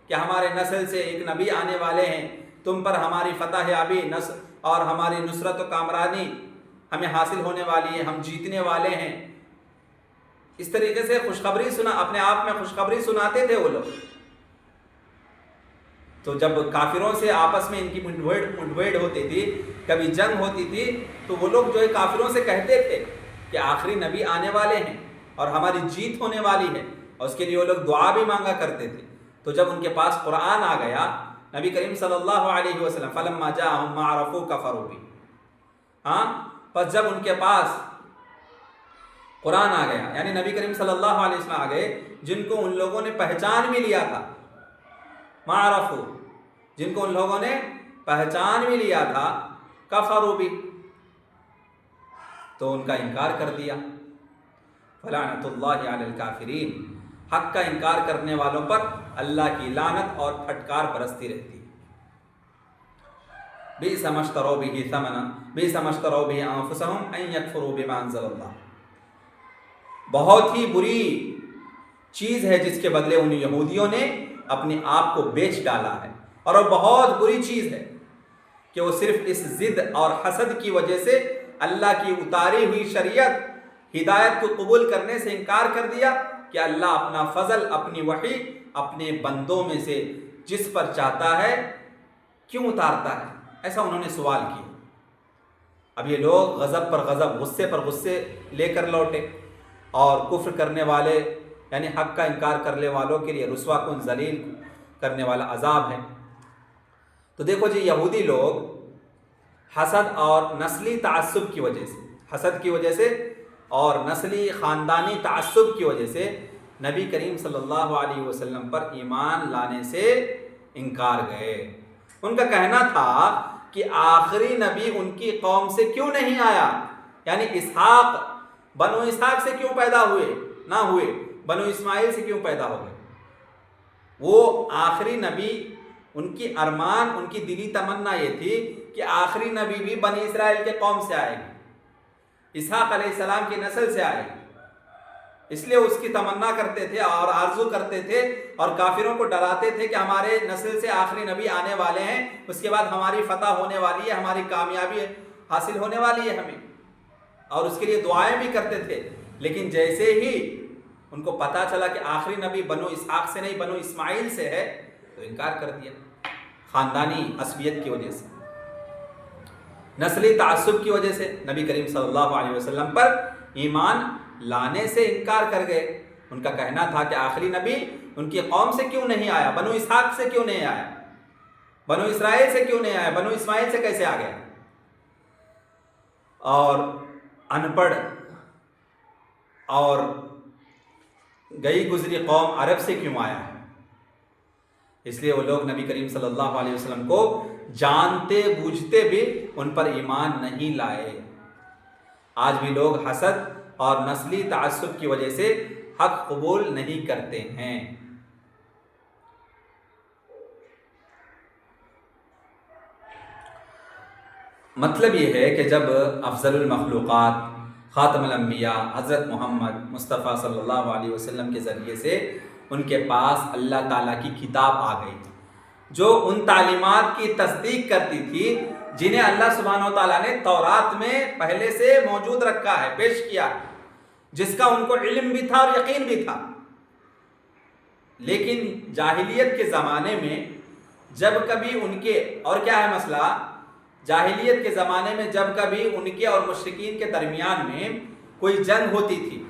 کہ ہمارے نسل سے ایک نبی آنے والے ہیں، تم پر ہماری فتح یابی اور ہماری نصرت و کامرانی ہمیں حاصل ہونے والی ہے، ہم جیتنے والے ہیں۔ اس طریقے سے خوشخبری اپنے آپ میں خوشخبری سناتے تھے وہ لوگ۔ تو جب کافروں سے آپس میں ان کی منڈبھیڑ ہوتی تھی، کبھی جنگ ہوتی تھی، تو وہ لوگ جو ہے کافروں سے کہتے تھے کہ آخری نبی آنے والے ہیں اور ہماری جیت ہونے والی ہے، اور اس کے لیے وہ لوگ دعا بھی مانگا کرتے تھے۔ تو جب ان کے پاس قرآن آ گیا، نبی کریم صلی اللہ علیہ وسلم فلما جاءہم ما عرفوا کفروا بہ، پس جب ان کے پاس قرآن آ گیا، یعنی نبی کریم صلی اللہ علیہ وسلم آ گئے جن کو ان لوگوں نے پہچان بھی لیا تھا، ما عرفوا، جن کو ان لوگوں نے پہچان بھی لیا تھا، کفروا بہ، تو ان کا انکار کر دیا۔ فلعنۃ اللہ علی الکافرین، حق کا انکار کرنے والوں پر اللہ کی لعنت اور پھٹکار برستی رہتی ہے۔ بئس ما اشتروا بہ ثمنا، بئس ما اشتروا بہ انفسهم ان یکفروا بما انزل اللہ، بہت ہی بری چیز ہے جس کے بدلے ان یہودیوں نے اپنے آپ کو بیچ ڈالا ہے، اور وہ بہت بری چیز ہے کہ وہ صرف اس ضد اور حسد کی وجہ سے اللہ کی اتاری ہوئی شریعت ہدایت کو قبول کرنے سے انکار کر دیا کہ اللہ اپنا فضل، اپنی وحی اپنے بندوں میں سے جس پر چاہتا ہے کیوں اتارتا ہے، ایسا انہوں نے سوال کیا۔ اب یہ لوگ غضب پر غضب، غصے پر غصے لے کر لوٹے، اور کفر کرنے والے یعنی حق کا انکار کرنے والوں کے لیے رسوا کن ذلیل کرنے والا عذاب ہے۔ تو دیکھو جی، یہودی لوگ حسد اور نسلی تعصب کی وجہ سے، حسد کی وجہ سے اور نسلی خاندانی تعصب کی وجہ سے نبی کریم صلی اللہ علیہ وسلم پر ایمان لانے سے انکار گئے۔ ان کا کہنا تھا کہ آخری نبی ان کی قوم سے کیوں نہیں آیا، یعنی اسحاق، بنو اسحاق سے کیوں پیدا نہ ہوئے، بنو اسماعیل سے کیوں پیدا ہو گئے۔ وہ آخری نبی، ان کی ارمان، ان کی دلی تمنا یہ تھی کہ آخری نبی بھی بنی اسرائیل کے قوم سے آئے گی، اسحاق علیہ السلام کی نسل سے آئے گی، اس لیے اس کی تمنا کرتے تھے اور آرزو کرتے تھے، اور کافروں کو ڈراتے تھے کہ ہمارے نسل سے آخری نبی آنے والے ہیں، اس کے بعد ہماری فتح ہونے والی ہے، ہماری کامیابی حاصل ہونے والی ہے ہمیں، اور اس کے لیے دعائیں بھی کرتے تھے۔ لیکن جیسے ہی ان کو پتا چلا کہ آخری نبی بنو اسحاق سے نہیں بنو اسماعیل سے ہے، تو انکار کر دیا، خاندانی عصبیت کی وجہ سے، نسلی تعصب کی وجہ سے نبی کریم صلی اللہ علیہ وسلم پر ایمان لانے سے انکار کر گئے۔ ان کا کہنا تھا کہ آخری نبی ان کی قوم سے کیوں نہیں آیا، بنو اسحاق سے کیوں نہیں آیا، بنو اسرائیل سے کیوں نہیں آیا، بنو اسماعیل سے کیسے آ گیا، اور ان پڑھ اور گئی گزری قوم عرب سے کیوں آیا ہے۔ اس لیے وہ لوگ نبی کریم صلی اللہ علیہ وسلم کو جانتے بوجھتے بھی ان پر ایمان نہیں لائے۔ آج بھی لوگ حسد اور نسلی تعصب کی وجہ سے حق قبول نہیں کرتے ہیں۔ مطلب یہ ہے کہ جب افضل المخلوقات خاتم الانبیاء حضرت محمد مصطفیٰ صلی اللہ علیہ وسلم کے ذریعے سے ان کے پاس اللہ تعالیٰ کی کتاب آ گئی جو ان تعلیمات کی تصدیق کرتی تھی جنہیں اللہ سبحانہ و تعالیٰ نے تورات میں پہلے سے موجود رکھا ہے، پیش کیا ہے، جس کا ان کو علم بھی تھا اور یقین بھی تھا۔ لیکن جاہلیت کے زمانے میں جب کبھی ان کے، اور کیا ہے مسئلہ، جاہلیت کے زمانے میں جب کبھی ان کے اور مشرکین کے درمیان میں کوئی جنگ ہوتی تھی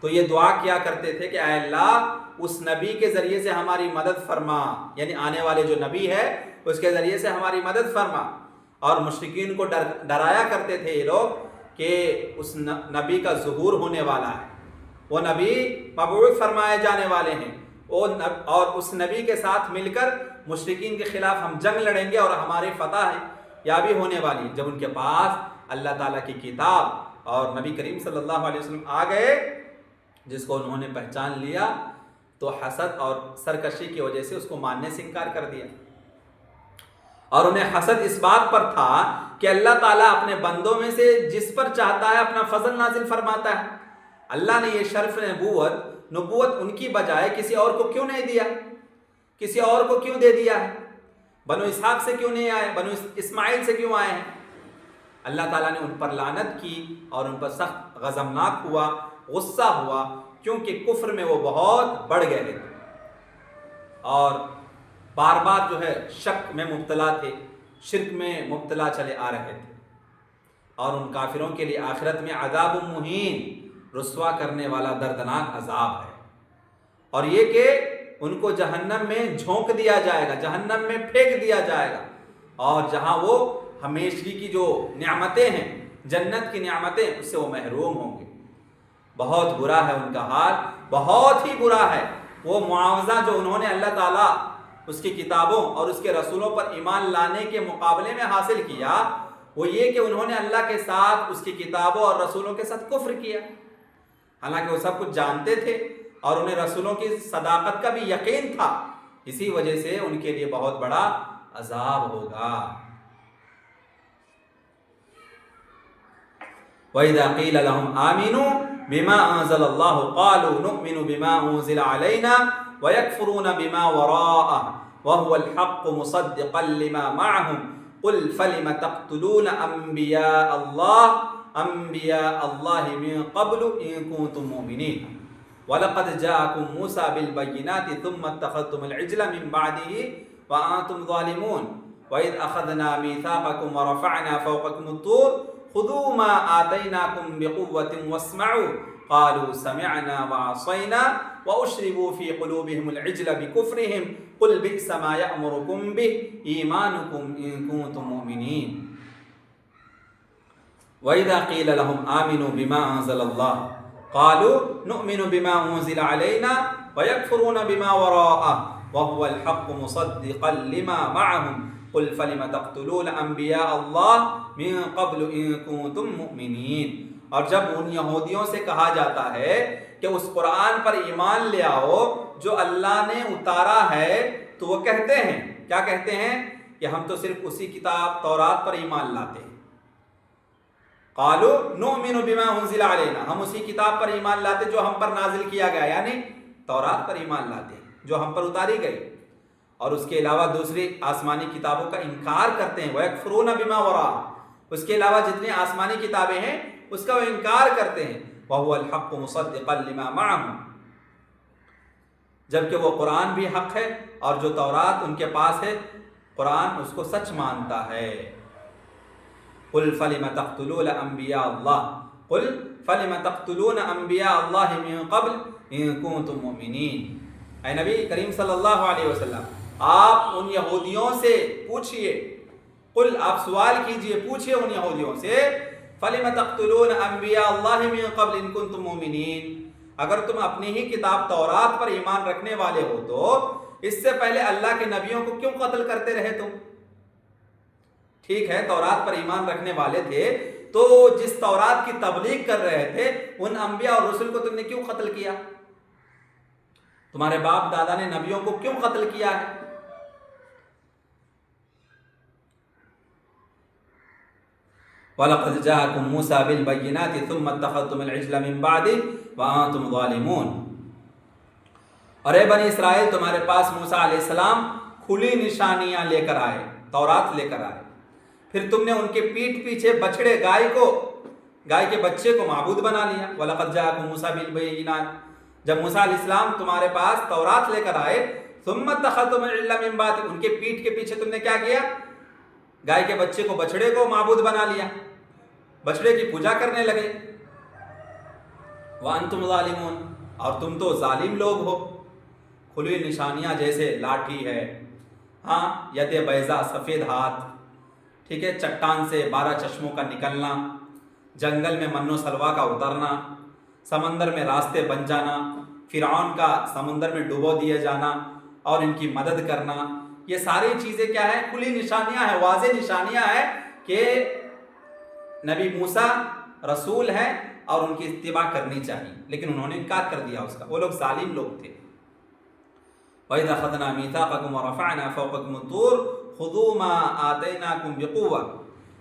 تو یہ دعا کیا کرتے تھے کہ اے اللہ اس نبی کے ذریعے سے ہماری مدد فرما، یعنی آنے والے جو نبی ہے اس کے ذریعے سے ہماری مدد فرما۔ اور مشرکین کو ڈرایا کرتے تھے یہ لوگ کہ اس نبی کا ظہور ہونے والا ہے، وہ نبی مبعوث فرمائے جانے والے ہیں، اور اس نبی کے ساتھ مل کر مشرکین کے خلاف ہم جنگ لڑیں گے اور ہماری فتح یابی ہونے والی۔ جب ان کے پاس اللہ تعالیٰ کی کتاب اور نبی کریم صلی اللہ علیہ وسلم آ گئے جس کو انہوں نے پہچان لیا تو حسد اور سرکشی کی وجہ سے اس کو ماننے سے انکار کر دیا۔ اور انہیں حسد اس بات پر تھا کہ اللہ تعالیٰ اپنے بندوں میں سے جس پر چاہتا ہے اپنا فضل نازل فرماتا ہے۔ اللہ نے یہ شرف نبوت ان کی بجائے کسی اور کو کیوں نہیں دیا؟ کسی اور کو کیوں دے دیا ہے؟ بنو اسحاق سے کیوں نہیں آئے؟ بنو اسماعیل سے کیوں آئے ہیں؟ اللہ تعالیٰ نے ان پر لعنت کی اور ان پر سخت غضبناک ہوا، غصہ ہوا، کیونکہ کفر میں وہ بہت بڑھ گئے تھے اور بار بار جو ہے شک میں مبتلا تھے، شرک میں مبتلا چلے آ رہے تھے۔ اور ان کافروں کے لیے آخرت میں عذاب مہین، رسوا کرنے والا دردناک عذاب ہے، اور یہ کہ ان کو جہنم میں جھونک دیا جائے گا، جہنم میں پھینک دیا جائے گا، اور جہاں وہ ہمیشگی کی جو نعمتیں ہیں، جنت کی نعمتیں، اس سے وہ محروم ہوں گے۔ بہت برا ہے ان کا حال، بہت ہی برا ہے۔ وہ معاوضہ جو انہوں نے اللہ تعالیٰ اس کی کتابوں اور اس کے رسولوں پر ایمان لانے کے مقابلے میں حاصل کیا، وہ یہ کہ انہوں نے اللہ کے ساتھ، اس کی کتابوں اور رسولوں کے ساتھ کفر کیا۔ حالانکہ وہ سب کچھ جانتے تھے اور انہیں رسولوں کی صداقت کا بھی یقین تھا، اسی وجہ سے ان کے لیے بہت بڑا عذاب ہوگا۔ وَإِذَا قِيلَ لَهُمْ آمِنُوا بِمَا أَنزَلَ اللَّهُ قَالُوا نُؤْمِنُ بِمَا أُنزِلَ عَلَيْنَا وَيَكْفُرُونَ بِمَا وَرَاءَهُ وَهُوَ الْحَقُّ مُصَدِّقًا لِمَا مَعَهُمْ قُلْ فَلِمَ تَقْتُلُونَ أَنْبِيَاءَ اللَّهِ مِن قَبْلُ إِن كُنتُم مُؤْمِنِينَ وَلَقَدْ جَاءَكُم مُوسَىٰ بِالْبَيِّنَاتِ ثُمَّ اتَّخَذْتُمُ الْعِجْلَ مِن بَعْدِهِ وَأَنتُمْ ظَالِمُونَ وَإِذْ أَخَذْنَا مِيثَاقَكُمْ وَرَفَعْنَا فَوْقَكُمُ الطُّورَ خُذُوا مَا آتَيْنَاكُمْ بِقُوَّةٍ وَاسْمَعُوا قَالُوا سَمِعْنَا وَعَصَيْنَا وَأُشْرِبُوا فِي قُلُوبِهِمُ الْعِجْلَ بِكُفْرِهِمْ قُلْ بِئْسَ مَا يَأْمُرُكُمْ بِهِ إِيمَانُكُمْ إِن كُنتُم مُؤْمِنِينَ وَإِذَا قِيلَ لَهُمْ آمِنُوا بِمَا أَنزَلَ اللَّهُ قَالُوا نُؤْمِنُ بِمَا أُنزِلَ عَلَيْنَا وَيَكْفُرُونَ بِمَا وَرَاءَهُ وَهُوَ الْحَقُّ مُصَدِّقًا لِمَا مَعَهُمْ قُلْ فَلِمَ تَقْتُلُونَ أَنْبِيَاءَ اللَّهِ مِن قَبْلُ إِن كُنتُم مُؤْمِنِينَ۔ اور جب ان یہودیوں سے کہا جاتا ہے کہ اس قرآن پر ایمان لے آؤ جو اللہ نے اتارا ہے، تو وہ کہتے ہیں، کیا کہتے ہیں؟ کہ ہم تو صرف اسی کتاب تورات پر ایمان لاتے ہیں۔ قالوا نؤمن بما انزل علینا، ہم اسی کتاب پر ایمان لاتے جو ہم پر نازل کیا گیا، یعنی تورات پر ایمان لاتے ہیں جو ہم پر اتاری گئی، اور اس کے علاوہ دوسری آسمانی کتابوں کا انکار کرتے ہیں۔ وَيَكْفُرُونَ بِمَا وَرَاءَهُ، اس کے علاوہ جتنی آسمانی کتابیں ہیں اس کا وہ انکار کرتے ہیں۔ وَهُوَ الْحَقُّ مُصَدِّقًا لِمَا مَعَهُمْ، جبکہ وہ قرآن بھی حق ہے اور جو تورات ان کے پاس ہے قرآن اس کو سچ مانتا ہے۔ قُلْ فَلِمَ تَقْتُلُونَ أَنْبِيَاءَ اللَّهِ قُلْ فَلِمَ تَقْتُلُونَ أَنْبِيَاءَ اللَّهِ مِن قَبْلِ إِن كُنتُم مُؤْمِنِينَ۔ اے نبی کریم صلی اللہ علیہ وسلم، آپ ان یہودیوں سے پوچھئے، قل آپ سوال کیجئے، پوچھئے ان یہودیوں سے، فَلِمَ تَقْتُلُونَ أَنْبِيَاءَ اللَّهِ مِن قَبْلِ إِن كُنتُم مُؤْمِنِينَ، اگر تم اپنی ہی کتاب تورات پر ایمان رکھنے والے ہو تو اس سے پہلے اللہ کے نبیوں کو کیوں قتل کرتے رہے تم؟ ٹھیک ہے تورات پر ایمان رکھنے والے تھے تو جس تورات کی تبلیغ کر رہے تھے ان انبیاء اور رسل کو تم نے کیوں قتل کیا؟ تمہارے باپ دادا نے نبیوں کو کیوں قتل کیا ہے؟ وَلَقَدْ جَاءَكُم مُوسَىٰ بِالْبَيِّنَاتِ ثُمَّ اتَّخَذْتُمُ الْعِجْلَ مِن بَعْدِهِ وَأَنتُمْ ظَالِمُونَ، اور اے بنی اسرائیل تمہارے پاس موسیٰ علیہ السلام کھلی نشانیاں لے کر آئے، تورات لے کر آئے، پھر تم نے ان کے پیٹھ پیچھے بچڑے گائے کے بچے کو معبود بنا لیا۔ وَلَقَدْ جَاءَكُم مُوسَىٰ بِالْبَيِّنَاتِ، جب موسیٰ علیہ السلام تمہارے پاس تورات لے کر آئے، ثُمَّ اتَّخَذْتُمُ الْعِجْلَ مِن بَعْدِهِ، ان کے پیٹھ کے پیچھے تم نے کیا کیا؟ گائے کے بچے کو بچڑے کو معبود بنا لیا، بچڑے کی پوجا کرنے لگے۔ وَأَنْتُمْ ظَالِمُونَ، اور تم تو ظالم لوگ ہو۔ کھلی نشانیاں جیسے لاٹھی ہے، ہاں، ید بیضا سفید ہاتھ، ٹھیک ہے، چٹان سے 12 چشموں کا نکلنا، جنگل میں من و سلوا کا اترنا، سمندر میں راستے بن جانا، فرعون کا سمندر میں ڈبو دیا جانا اور ان کی مدد کرنا، یہ ساری چیزیں کیا ہیں؟ کھلی نشانیاں ہیں، واضح نشانیاں ہیں کہ نبی موسیٰ رسول ہیں اور ان کی اتباع کرنی چاہیے، لیکن انہوں نے انکار کر دیا اس کا، وہ لوگ ظالم لوگ تھے۔ وَإِذَا أَخَذْنَا مِيثَاقَكُمْ وَرَفَعْنَا فَوْقَكُمُ الطُّورَ خُذُوا مَا آتَيْنَاكُمْ بِقُوَّةٍ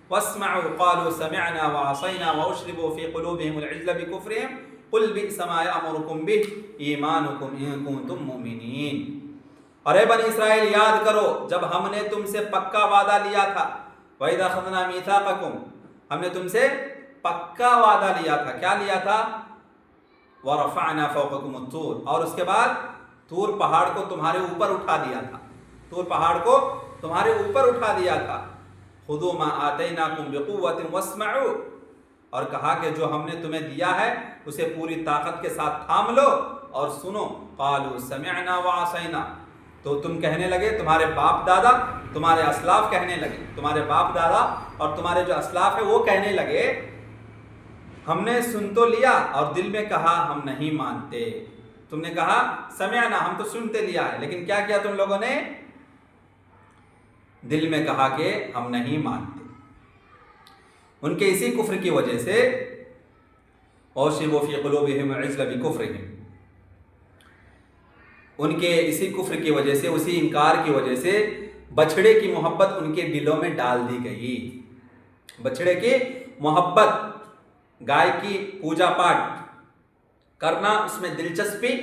وَاسْمَعُوا قَالُوا سَمِعْنَا وَعَصَيْنَا وَأُشْرِبُوا فِي قُلُوبِهِمُ الْعِجْلَ بِكُفْرِهِمْ قُلْ بِئْسَ مَا يَأْمُرُكُمْ بِهِ إِيمَانُكُمْ إِن كُنتُم مُّؤْمِنِينَ۔ اور اے بنی اسرائیل یاد کرو جب ہم نے تم سے پکا وعدہ لیا تھا، وَإِذَا أَخَذْنَا مِيثَاقَكُمْ، ہم نے تم سے پکا وعدہ لیا تھا، کیا لیا تھا؟ وَرَفَعْنَا فَوْقَكُمُ الطُّورَ، اور اس کے بعد طور پہاڑ کو تمہارے اوپر اٹھا دیا تھا، طور پہاڑ کو تمہارے اوپر اٹھا دیا تھا۔ خُذُوا مَا آتَيْنَاكُمْ بِقُوَّةٍ وَاسْمَعُوا، اور کہا کہ جو ہم نے تمہیں دیا ہے اسے پوری طاقت کے ساتھ تھام لو اور سنو۔ قَالُوا سَمِعْنَا وَعَصَيْنَا، تو تم کہنے لگے، تمہارے باپ دادا، تمہارے اسلاف کہنے لگے، تمہارے باپ دادا اور تمہارے جو اسلاف ہے وہ کہنے لگے ہم نے سن تو لیا اور دل میں کہا ہم نہیں مانتے۔ تم نے کہا سمعنا، ہم تو سنتے لیا ہے، لیکن کیا کیا تم لوگوں نے؟ دل میں کہا کہ ہم نہیں مانتے۔ ان کے اسی کفر کی وجہ سے وَأُشْرِبُوا فِي قُلُوبِهِمُ الْعِجْلَ بِكُفْرِهِمْ، ان کے اسی کفر کی وجہ سے، اسی انکار کی وجہ سے بچھڑے کی محبت ان کے دلوں میں ڈال دی گئی۔ بچھڑے کی محبت، گائے کی پوجا پاٹ کرنا، اس میں دلچسپی،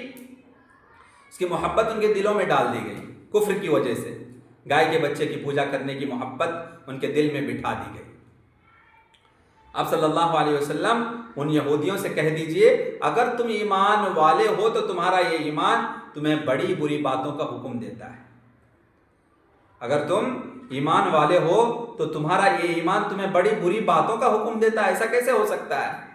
اس کی محبت ان کے دلوں میں ڈال دی گئی کفر کی وجہ سے۔ گائے کے بچے کی پوجا کرنے کی محبت ان کے دل میں بٹھا دی گئی۔ آپ صلی اللہ علیہ وسلم ان یہودیوں سے کہہ دیجئے اگر تم ایمان والے ہو تو تمہارا یہ ایمان تمہیں بڑی بری باتوں کا حکم دیتا ہے۔ اگر تم ایمان والے ہو تو تمہارا یہ ایمان تمہیں بڑی بری باتوں کا حکم دیتا ہے۔ ایسا کیسے ہو سکتا ہے؟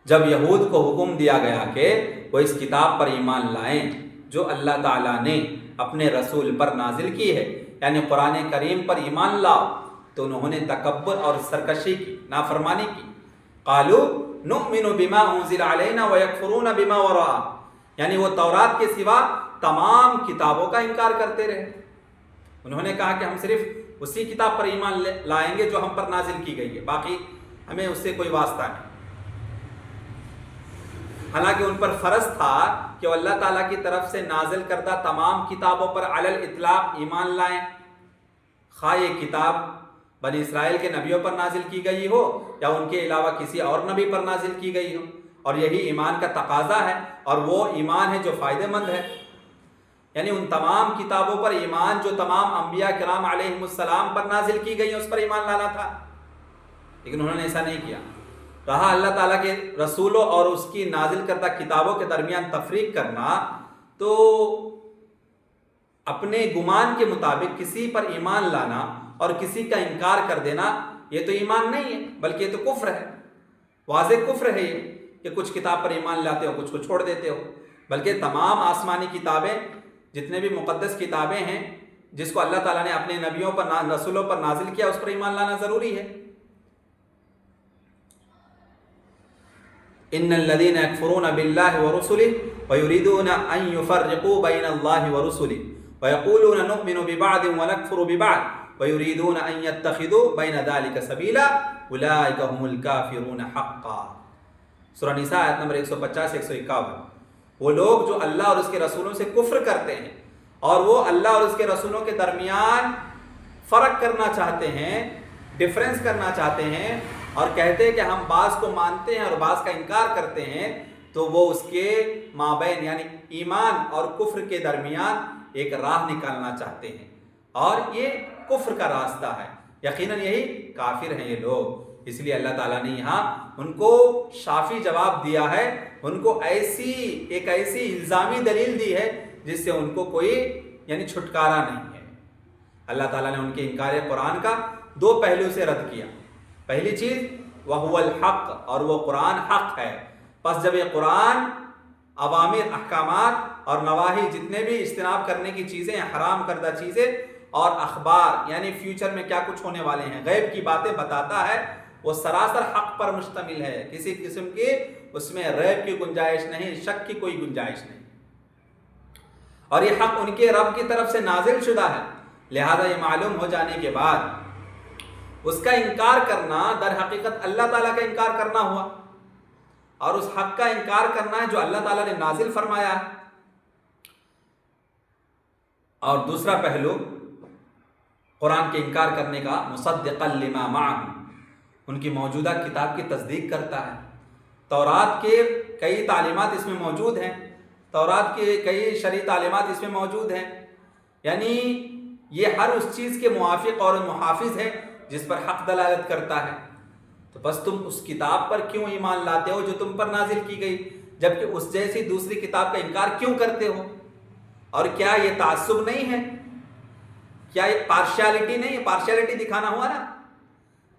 جب یہود کو حکم دیا گیا کہ وہ اس کتاب پر ایمان لائیں جو اللہ تعالیٰ نے اپنے رسول پر نازل کی ہے، یعنی قرآن کریم پر ایمان لاؤ، تو انہوں نے تکبر اور سرکشی کی، نافرمانی کی۔ قالوا نؤمن بما انزل علینا ویکفرون بما وراء، یعنی وہ تورات کے سوا تمام کتابوں کا انکار کرتے رہے۔ انہوں نے کہا کہ ہم صرف اسی کتاب پر ایمان لائیں گے جو ہم پر نازل کی گئی ہے، باقی ہمیں اس سے کوئی واسطہ نہیں۔ حالانکہ ان پر فرض تھا کہ وہ اللہ تعالیٰ کی طرف سے نازل کردہ تمام کتابوں پر علی الاطلاق ایمان لائیں، خواہ یہ کتاب بنی اسرائیل کے نبیوں پر نازل کی گئی ہو یا ان کے علاوہ کسی اور نبی پر نازل کی گئی ہو، اور یہی ایمان کا تقاضا ہے، اور وہ ایمان ہے جو فائدہ مند ہے۔ یعنی ان تمام کتابوں پر ایمان جو تمام انبیاء کرام علیہم السلام پر نازل کی گئی اس پر ایمان لانا تھا، لیکن انہوں نے ایسا نہیں کیا۔ رہا اللہ تعالیٰ کے رسولوں اور اس کی نازل کردہ کتابوں کے درمیان تفریق کرنا، تو اپنے گمان کے مطابق کسی پر ایمان لانا اور کسی کا انکار کر دینا، یہ تو ایمان نہیں ہے بلکہ یہ تو کفر ہے، واضح کفر ہے یہ کہ کچھ کتاب پر ایمان لاتے ہو کچھ کو چھوڑ دیتے ہو، بلکہ تمام آسمانی کتابیں، جتنے بھی مقدس کتابیں ہیں جس کو اللہ تعالیٰ نے اپنے نبیوں پر رسولوں پر نازل کیا اس پر ایمان لانا ضروری ہے۔ ان الذين يكفرون بالله ورسله ويريدون ان يفرقوا بين الله ورسله ويقولون نؤمن ببعض ونكفر ببعض ويريدون ان يتخذوا بين ذلك سبيلا اولئك هم الكافرون حقا۔ سورہ نساء آیت نمبر 150-151۔ وہ لوگ جو اللہ اور اس کے رسولوں سے کفر کرتے ہیں اور وہ اللہ اور اس کے رسولوں کے درمیان فرق کرنا چاہتے ہیں، ڈفرینس کرنا چاہتے ہیں، اور کہتے ہیں کہ ہم بعض کو مانتے ہیں اور بعض کا انکار کرتے ہیں، تو وہ اس کے مابین یعنی ایمان اور کفر کے درمیان ایک راہ نکالنا چاہتے ہیں، اور یہ کفر کا راستہ ہے۔ یقیناً یہی کافر ہیں یہ لوگ۔ اس لیے اللہ تعالیٰ نے یہاں ان کو شافی جواب دیا ہے، ان کو ایک ایسی الزامی دلیل دی ہے جس سے ان کو کوئی یعنی چھٹکارا نہیں ہے۔ اللہ تعالیٰ نے ان کے انکار قرآن کا دو پہلو سے رد کیا۔ پہلی چیز وَهُوَ الْحَقِّ، اور وہ قرآن حق ہے۔ پس جب یہ قرآن اوامر، احکامات اور نواہی، جتنے بھی اجتناب کرنے کی چیزیں ہیں، حرام کردہ چیزیں، اور اخبار یعنی فیوچر میں کیا کچھ ہونے والے ہیں، غیب کی باتیں بتاتا ہے، وہ سراسر حق پر مشتمل ہے۔ کسی قسم کی اس میں ریب کی گنجائش نہیں، شک کی کوئی گنجائش نہیں، اور یہ حق ان کے رب کی طرف سے نازل شدہ ہے۔ لہذا یہ معلوم ہو جانے کے بعد اس کا انکار کرنا در حقیقت اللہ تعالیٰ کا انکار کرنا ہوا، اور اس حق کا انکار کرنا ہے جو اللہ تعالیٰ نے نازل فرمایا ہے۔ اور دوسرا پہلو قرآن کے انکار کرنے کا مصدقا لما معہم، ان کی موجودہ کتاب کی تصدیق کرتا ہے۔ تورات کے کئی تعلیمات اس میں موجود ہیں، تورات کے کئی شرعی تعلیمات اس میں موجود ہیں، یعنی یہ ہر اس چیز کے موافق اور محافظ ہے جس پر حق دلالت کرتا ہے۔ تو بس تم اس کتاب پر کیوں ایمان لاتے ہو جو تم پر نازل کی گئی، جبکہ اس جیسی دوسری کتاب کا انکار کیوں کرتے ہو؟ اور کیا یہ تعصب نہیں ہے؟ کیا یہ پارشیالٹی نہیں ہے؟ پارشیالٹی دکھانا ہوا نا،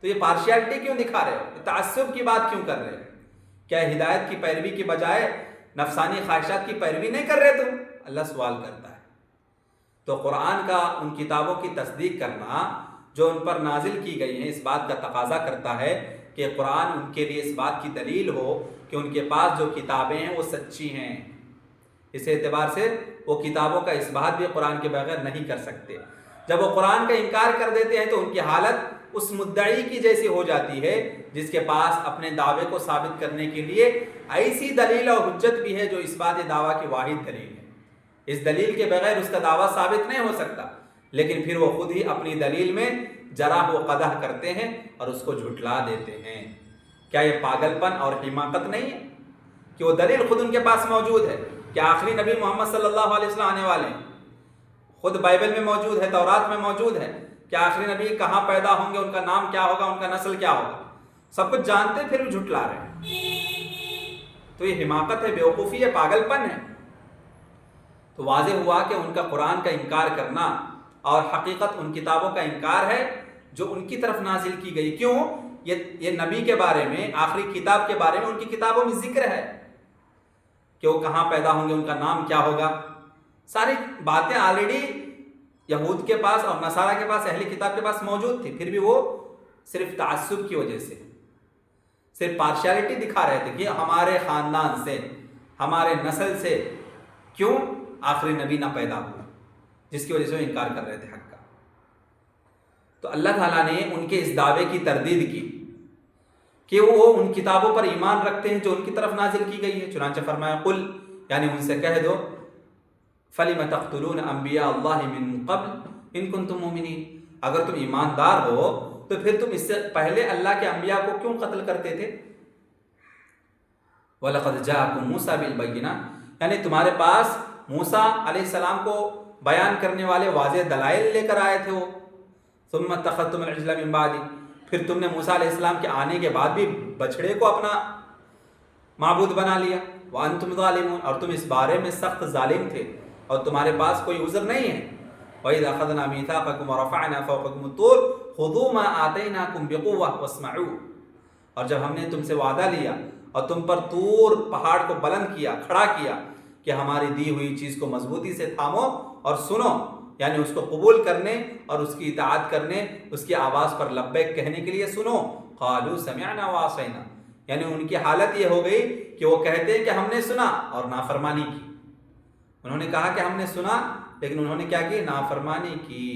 تو یہ پارشیالٹی کیوں دکھا رہے ہو؟ تعصب کی بات کیوں کر رہے ہو؟ کیا ہدایت کی پیروی کی بجائے نفسانی خواہشات کی پیروی نہیں کر رہے تم؟ اللہ سوال کرتا ہے۔ تو قرآن کا ان کتابوں کی تصدیق کرنا جو ان پر نازل کی گئی ہیں، اس بات کا تقاضا کرتا ہے کہ قرآن ان کے لیے اس بات کی دلیل ہو کہ ان کے پاس جو کتابیں ہیں وہ سچی ہیں۔ اس اعتبار سے وہ کتابوں کا اس بات بھی قرآن کے بغیر نہیں کر سکتے۔ جب وہ قرآن کا انکار کر دیتے ہیں تو ان کی حالت اس مدعی کی جیسی ہو جاتی ہے جس کے پاس اپنے دعوے کو ثابت کرنے کے لیے ایسی دلیل اور حجت بھی ہے جو اس بات دعویٰ کی واحد دلیل ہے۔ اس دلیل کے بغیر اس کا دعویٰ ثابت نہیں ہو سکتا، لیکن پھر وہ خود ہی اپنی دلیل میں جرح و قدح کرتے ہیں اور اس کو جھٹلا دیتے ہیں۔ کیا یہ پاگل پن اور حماقت نہیں ہے کہ وہ دلیل خود ان کے پاس موجود ہے کہ آخری نبی محمد صلی اللہ علیہ وسلم آنے والے ہیں، خود بائبل میں موجود ہے، تورات میں موجود ہے کہ آخری نبی کہاں پیدا ہوں گے، ان کا نام کیا ہوگا، ان کا نسل کیا ہوگا، سب کچھ جانتے پھر بھی جھٹلا رہے ہیں۔ تو یہ حماقت ہے، بیوقوفی ہے، پاگل پن ہے۔ تو واضح ہوا کہ ان کا قرآن کا انکار کرنا اور حقیقت ان کتابوں کا انکار ہے جو ان کی طرف نازل کی گئی۔ کیوں؟ یہ نبی کے بارے میں، آخری کتاب کے بارے میں ان کی کتابوں میں ذکر ہے کہ وہ کہاں پیدا ہوں گے، ان کا نام کیا ہوگا، ساری باتیں آلریڈی یہود کے پاس اور نصارہ کے پاس، اہلی کتاب کے پاس موجود تھی، پھر بھی وہ صرف تعصب کی وجہ سے، صرف پارشیالٹی دکھا رہے تھے کہ ہمارے خاندان سے، ہمارے نسل سے کیوں آخری نبی نہ پیدا ہوا، جس کی وجہ سے وہ انکار کر رہے تھے حق کا۔ تو اللہ تعالیٰ نے ان کے اس دعوے کی تردید کی کہ وہ ان کتابوں پر ایمان رکھتے ہیں جو ان کی طرف نازل کی گئی ہے۔ چنانچہ فرمایا قل، یعنی ان سے کہہ دو، فَلِمَ تَقْتُلُونَ أَنْبِيَاءَ اللَّهِ مِن قَبْلِ إِن كُنتُم مُؤْمِنِينَ، اگر تم ایماندار ہو تو پھر تم اس سے پہلے اللہ کے انبیاء کو کیوں قتل کرتے تھے؟ وَلَقَدْ جَاءَكُم مُوسَىٰ بِالْبَيِّنَاتِ، یعنی تمہارے پاس موسیٰ علیہ السلام کو بیان کرنے والے واضح دلائل لے کر آئے تھے وہ۔ ثُمَّ اتَّخَذْتُمُ الْعِجْلَ مِن بَعْدِهِ، پھر تم نے موسیٰ علیہ السلام کے آنے کے بعد بھی بچڑے کو اپنا معبود بنا لیا۔ وَأَنْتُمْ ظَالِمُونَ، اور تم اس بارے میں سخت ظالم تھے اور تمہارے پاس کوئی عذر نہیں ہے۔ وَإِذْ أَخَذْنَا مِيثَاقَكُمْ وَرَفَعْنَا فَوْقَكُمُ الطُّورَ خُذُوا مَا آتَيْنَاكُمْ بِقُوَّةٍ وَاسْمَعُوا، اور جب ہم نے تم سے وعدہ لیا اور تم پر طور پہاڑ کو بلند کیا، کھڑا کیا کہ ہماری دی ہوئی چیز کو مضبوطی سے تھامو اور سنو، یعنی اس کو قبول کرنے اور اس کی اطاعت کرنے، اس کی آواز پر لبیک کہنے کے لیے سنو۔ قالوا سمعنا وعصینا، یعنی ان کی حالت یہ ہو گئی کہ وہ کہتے ہیں کہ ہم نے سنا اور نافرمانی کی۔ انہوں نے کہا کہ ہم نے سنا، لیکن انہوں نے کیا کی؟ نافرمانی کی۔